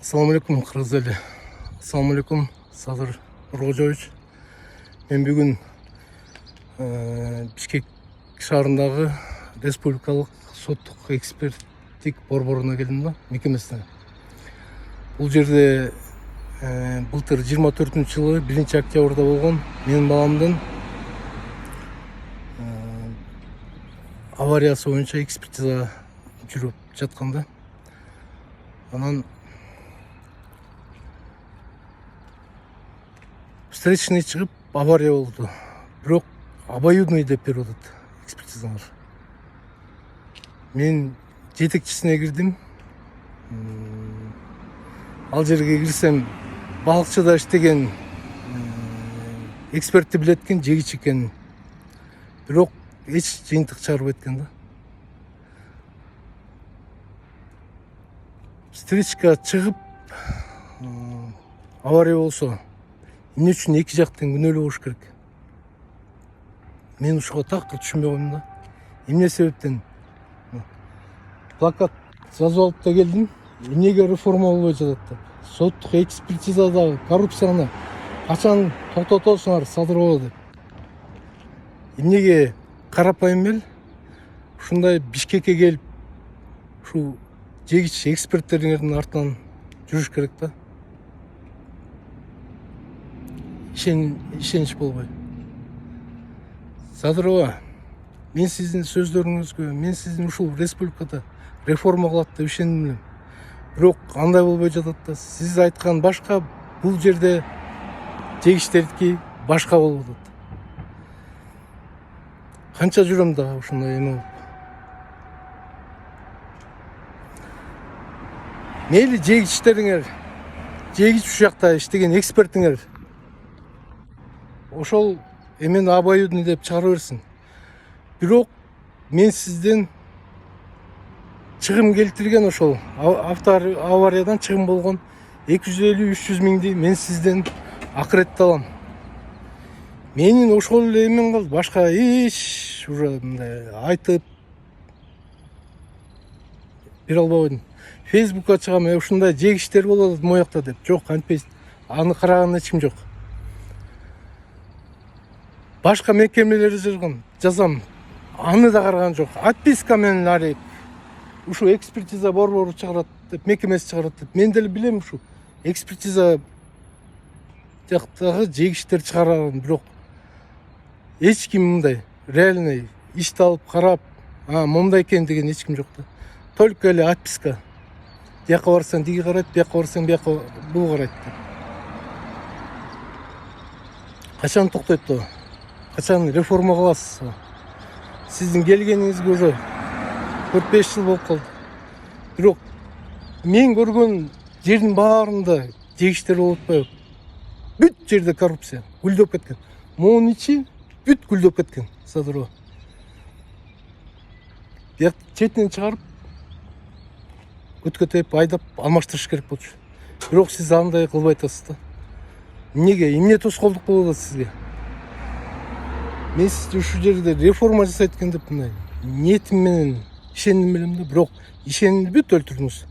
Assalamu alaikum Kırgız eli. Assalamu alaikum Sadır Rojovic. Men бүгүн Бишкек шаарындагы республикалык соттук эксперттик борборуна келдим да, мекемесине. Бул жерде былтыр 24-жылы 1-октябрда болгон менин баламдын авариясы боюнча экспертиза жүрүп жатканда. Анан встречный чыгып авария болду. Бирок обоюдный деп берип атат экспертизалар. Мен жетекчисине кирдим. Ал жерге кирсем балыкчыда иштеген экспертти билет экен, жегич экен. Бирок эч жыйынтык чыгарбайт экен да. Встречка чыгып авария болсо эмне үчүн эки жактын күнөөлүү болуш керек? Мен ушуга так түшүнбөй койдум да. Эмне себептен? Плакат жазып алып да келдим. Эмнеге реформа болбой жатат деп. Соттук экспертизадагы коррупцияны качан токтотосуңар Садырова деп. Эмнеге карапайым эл ушундай Бишкекке келип ушу жегич эксперттериңердин артынан жүрүш керек да. Ишенич болбой. Садырова, мен сиздин сөздөрүңүзгө, мен сиздин ушул республикада реформа кылат деп ишендим элем. Бирок андай болбой жатат да. Сиз айткан башка, бул жерде жегичтердики башка болуп атат. Канча жүрөм да ушундай эме болуп. Мейли жегичтериңер, жегич ушул жакта иштеген экспертиңер ошол эмени обоюдный деп чыгара берсин. Бирок мен сизден чыгым келтирген ошол авариядан чыгым болгон 250-300 миңди мен сизден акыретте алам. Менин ошол эле эмем калды. Башка эч уже мындай айтып бере албай койдум. Фейсбукка чыгам, ушундай жегиштер болот моякта деп. Жок, антпейт. Аны караган эч ким жок. Башка мекемелерди жазам. Аны да караган жок. Отписка менен арайып. Ушу экспертиза борбору чыгарат деп, мекемеси чыгарат деп. Мен деле билем ушу экспертиза жактагы жегиштер чыгарган, бирок эч ким мындай реальный ишти алып карап, момундай экен деген эч ким жок да. Только эле отписка. Бияка барсаң диги карайт, бияка барсаң бияка бул карайт деп. Качан токтойт то? Качан реформа кыласыз? Сиздин келгениңизге уже 4-5 жыл болуп калды. Бирок мен көргөн жердин баарында жегиштер болуп атпайбы? Бүт жерде коррупция гүлдөп кеткен. Моунун ичи бүт гүлдөп кеткен, Садырова. Бияк четинен чыгарып көткөтөп айдап алмаштырыш керек болчу. Бирок сиз андай кылбай атасыз да. Эмнеге? Эмне тоскоолдук болуп атат сизге? Мен сизди ушул жерде реформа жасайт экен деп мындай ниетим менен ишендим элем да, бирок ишенимди бүт өлтүрдүңүз.